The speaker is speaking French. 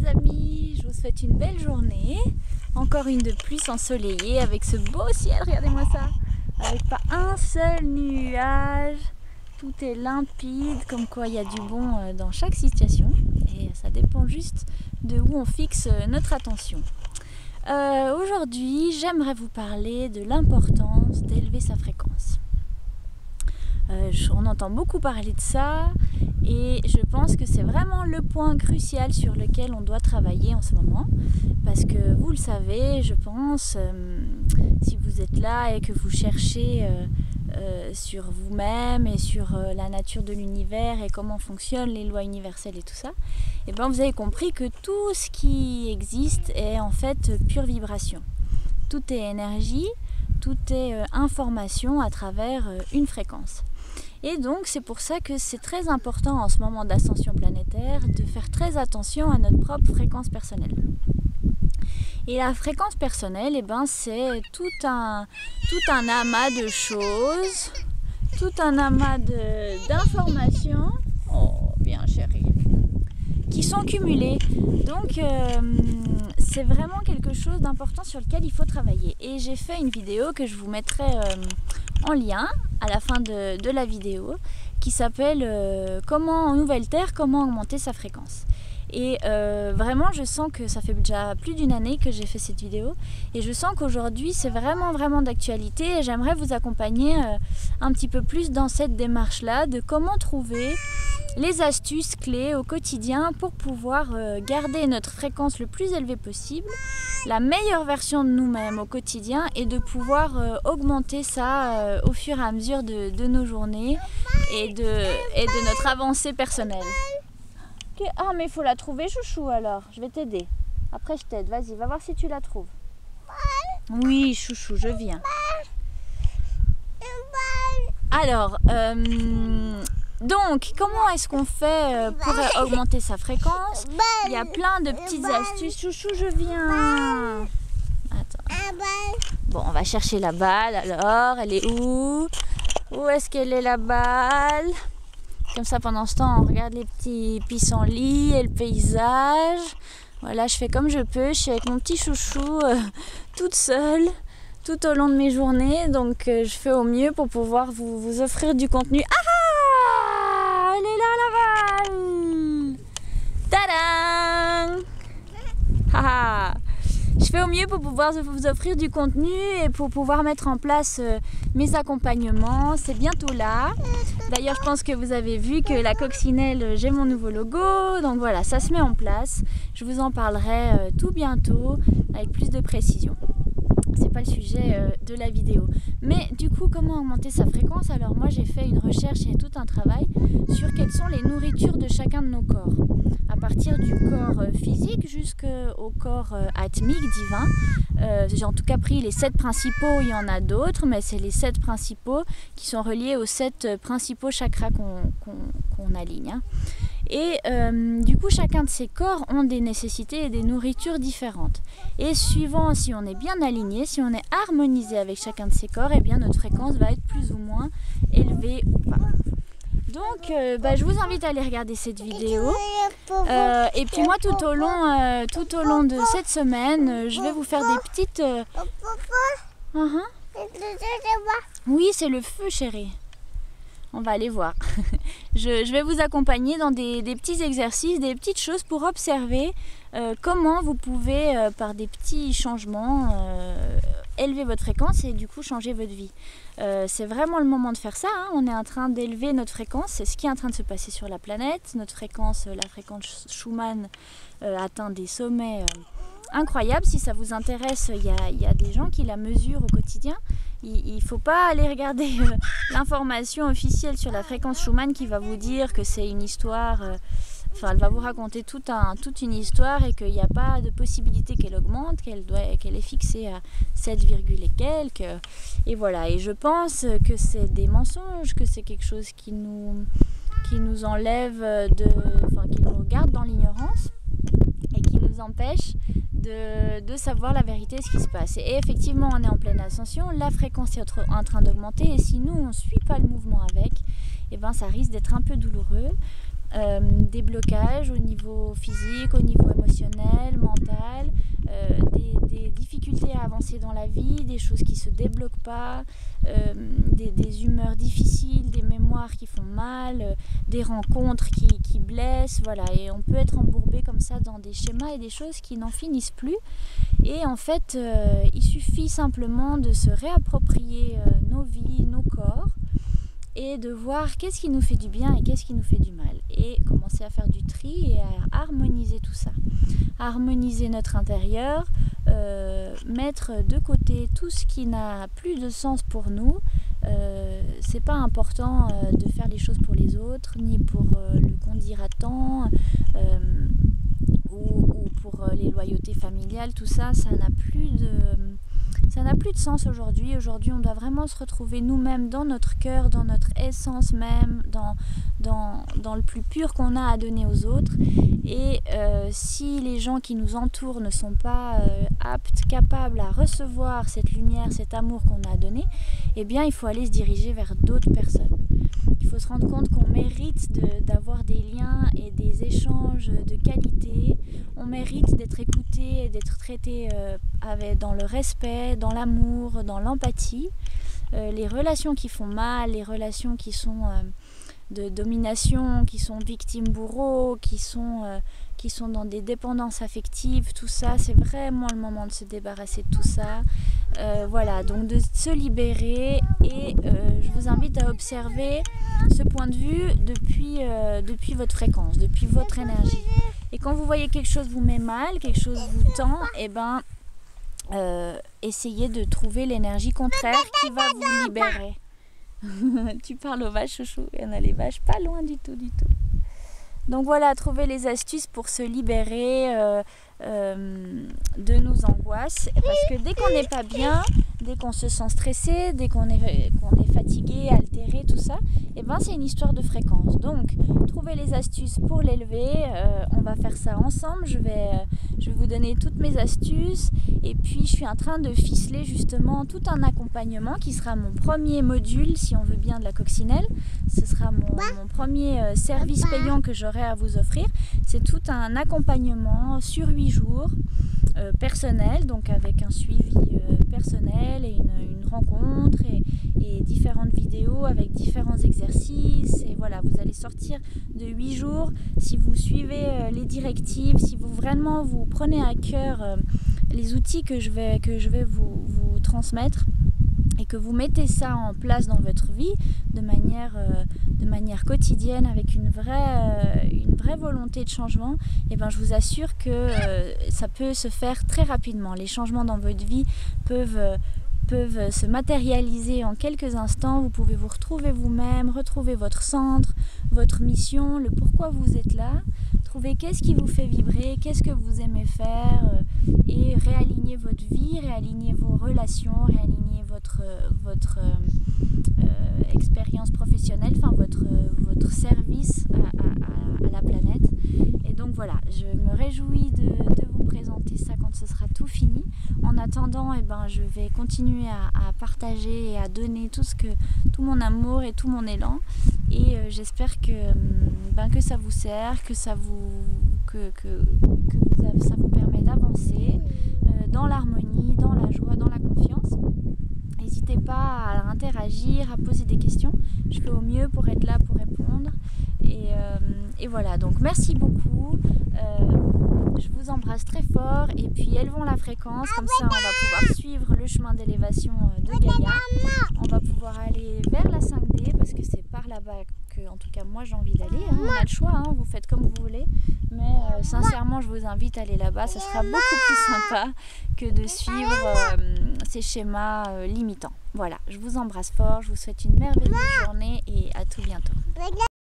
les amis, je vous souhaite une belle journée. Encore une de plus ensoleillée avec ce beau ciel, regardez-moi ça. Avec pas un seul nuage, tout est limpide, comme quoi il y a du bon dans chaque situation. Et ça dépend juste de où on fixe notre attention. Aujourd'hui, j'aimerais vous parler de l'importance d'élever sa fréquence. On entend beaucoup parler de ça et je pense que c'est vraiment le point crucial sur lequel on doit travailler en ce moment parce que vous le savez, je pense, si vous êtes là et que vous cherchez sur vous-même et sur la nature de l'univers et comment fonctionnent les lois universelles et tout ça, et bien vous avez compris que tout ce qui existe est en fait pure vibration. Tout est énergie, tout est information à travers une fréquence. Et donc c'est pour ça que c'est très important en ce moment d'ascension planétaire de faire très attention à notre propre fréquence personnelle. Et la fréquence personnelle, c'est tout un amas de choses, tout un amas d'informations, oh bien chérie, qui sont cumulées. Donc c'est vraiment quelque chose d'important sur lequel il faut travailler. Et j'ai fait une vidéo que je vous mettrai en lien à la fin de la vidéo qui s'appelle Comment en nouvelle terre, comment augmenter sa fréquence. Et vraiment je sens que ça fait déjà plus d'une année que j'ai fait cette vidéo et je sens qu'aujourd'hui c'est vraiment d'actualité et j'aimerais vous accompagner un petit peu plus dans cette démarche là de comment trouver les astuces clés au quotidien pour pouvoir garder notre fréquence le plus élevée possible, la meilleure version de nous-mêmes au quotidien et de pouvoir augmenter ça au fur et à mesure de nos journées et de notre avancée personnelle. Okay. Ah mais il faut la trouver chouchou alors, je vais t'aider. Après je t'aide, vas-y, va voir si tu la trouves. Oui chouchou, je viens. Alors, donc comment est-ce qu'on fait pour augmenter sa fréquence? Il y a plein de petites astuces. Chouchou, je viens. Attends. Bon, on va chercher la balle alors, elle est où? Où est-ce qu'elle est la balle? Comme ça, pendant ce temps, on regarde les petits pissenlits et le paysage. Voilà, je fais comme je peux. Je suis avec mon petit chouchou toute seule, tout au long de mes journées. Donc, je fais au mieux pour pouvoir vous offrir du contenu. Ah! Elle est là, la balle! Tadam! Haha! Je fais au mieux pour pouvoir vous offrir du contenu et pour pouvoir mettre en place mes accompagnements. C'est bientôt là. D'ailleurs, je pense que vous avez vu que la coccinelle, j'ai mon nouveau logo. Donc voilà, ça se met en place. Je vous en parlerai tout bientôt avec plus de précision. C'est pas le sujet de la vidéo. Mais du coup, comment augmenter sa fréquence? Alors moi, j'ai fait une recherche et tout un travail sur quelles sont les nourritures de chacun de nos corps. À partir du corps physique jusqu'au corps atmique, divin. J'ai en tout cas pris les 7 principaux, il y en a d'autres, mais c'est les 7 principaux qui sont reliés aux 7 principaux chakras qu'on aligne. Hein. Et du coup, chacun de ces corps ont des nécessités et des nourritures différentes. Et suivant si on est bien aligné, si on est harmonisé avec chacun de ces corps, eh bien notre fréquence va être plus ou moins élevée ou pas. Donc, je vous invite à aller regarder cette vidéo. Et puis moi, tout au long de cette semaine, je vais vous faire des petites... Oui, c'est le feu, chérie. On va aller voir. Je vais vous accompagner dans des petits exercices, des petites choses pour observer comment vous pouvez, par des petits changements, élever votre fréquence et du coup changer votre vie. C'est vraiment le moment de faire ça. Hein. On est en train d'élever notre fréquence. C'est ce qui est en train de se passer sur la planète. Notre fréquence, la fréquence Schumann, atteint des sommets incroyables. Si ça vous intéresse, il y a des gens qui la mesurent au quotidien. Il ne faut pas aller regarder l'information officielle sur la fréquence Schumann qui va vous dire que c'est une histoire, elle va vous raconter toute une histoire et qu'il n'y a pas de possibilité qu'elle augmente, qu'elle est fixée à 7, et quelques. Et voilà, et je pense que c'est des mensonges, que c'est quelque chose qui nous enlève, qui nous garde dans l'ignorance et qui nous empêche de savoir la vérité de ce qui se passe. Et effectivement, on est en pleine ascension, la fréquence est en train d'augmenter et si nous, on ne suit pas le mouvement avec, ça risque d'être un peu douloureux. des blocages au niveau physique, au niveau émotionnel, mental, des difficultés à avancer dans la vie, des choses qui ne se débloquent pas, des humeurs difficiles, des mémoires qui font mal, des rencontres qui blessent, voilà. Et on peut être embourbé comme ça dans des schémas et des choses qui n'en finissent plus. Et en fait, il suffit simplement de se réapproprier nos vies, nos corps, et de voir qu'est-ce qui nous fait du bien et qu'est-ce qui nous fait du mal. Et commencer à faire du tri et à harmoniser tout ça. Harmoniser notre intérieur, mettre de côté tout ce qui n'a plus de sens pour nous. C'est pas important de faire les choses pour les autres, ni pour le qu'on dira-t-on, ou pour les loyautés familiales. Tout ça, ça n'a plus de sens aujourd'hui. Aujourd'hui, on doit vraiment se retrouver nous-mêmes dans notre cœur, dans notre essence même, dans le plus pur qu'on a à donner aux autres. Et si les gens qui nous entourent ne sont pas aptes, capables à recevoir cette lumière, cet amour qu'on a à donner, eh bien, il faut aller se diriger vers d'autres personnes. Il faut se rendre compte qu'on mérite d'avoir des liens et des échanges de qualité. On mérite d'être écouté et d'être traité dans le respect, dans l'amour, dans l'empathie. Les relations qui font mal, les relations qui sont de domination, qui sont victimes-bourreaux, qui sont dans des dépendances affectives, tout ça, c'est vraiment le moment de se débarrasser de tout ça. Voilà, donc de se libérer, et je vous invite à observer ce point de vue depuis votre fréquence, depuis votre énergie. Et quand vous voyez quelque chose vous met mal, quelque chose vous tend, eh ben, essayez de trouver l'énergie contraire qui va vous libérer. Tu parles aux vaches, chouchou, il y en a les vaches pas loin du tout. Donc voilà, trouver les astuces pour se libérer de nos angoisses. Parce que dès qu'on n'est pas bien, dès qu'on se sent stressé, dès qu'on est fatigué, altéré, tout ça, eh ben c'est une histoire de fréquence. Donc, trouver les astuces pour l'élever, on va faire ça ensemble. Je vais vous donner toutes mes astuces. Et puis, je suis en train de ficeler justement tout un accompagnement qui sera mon premier module, si on veut bien, de la coccinelle. Ce sera mon premier service payant que j'aurai à vous offrir. C'est tout un accompagnement sur 8 jours, personnel, donc avec un suivi personnel et une rencontre et différentes vidéos avec différents exercices. Et voilà, vous allez sortir de 8 jours si vous suivez les directives, si vous vraiment vous prenez à cœur les outils que je vais vous transmettre, et que vous mettez ça en place dans votre vie de manière quotidienne, avec une vraie volonté de changement, et ben je vous assure que ça peut se faire très rapidement. Les changements dans votre vie peuvent se matérialiser en quelques instants. Vous pouvez vous retrouver vous-même, retrouver votre centre, votre mission, le pourquoi vous êtes là, trouver qu'est-ce qui vous fait vibrer, qu'est-ce que vous aimez faire, et réaligner votre vie, réaligner vos relations, réaligner votre expérience professionnelle, enfin votre service à la planète. Et donc voilà, je me réjouis de vous présenter ça quand ce sera tout fini. En attendant, eh ben, je vais continuer à partager et à donner tout mon amour et tout mon élan. Et j'espère que ça vous sert, que ça vous permet d'avancer dans l'harmonie, dans la joie, dans la confiance. N'hésitez pas à interagir, à poser des questions. Je fais au mieux pour être là, pour répondre. Et voilà, donc merci beaucoup. Je vous embrasse très fort, et puis élevons la fréquence, comme ça on va pouvoir suivre le chemin d'élévation de Gaïa. On va pouvoir aller vers la 5D, parce que c'est par là-bas que, en tout cas, moi j'ai envie d'aller. On a le choix, vous faites comme vous voulez, mais sincèrement je vous invite à aller là-bas. Ça sera beaucoup plus sympa que de suivre ces schémas limitants. Voilà, je vous embrasse fort, je vous souhaite une merveilleuse journée et à tout bientôt.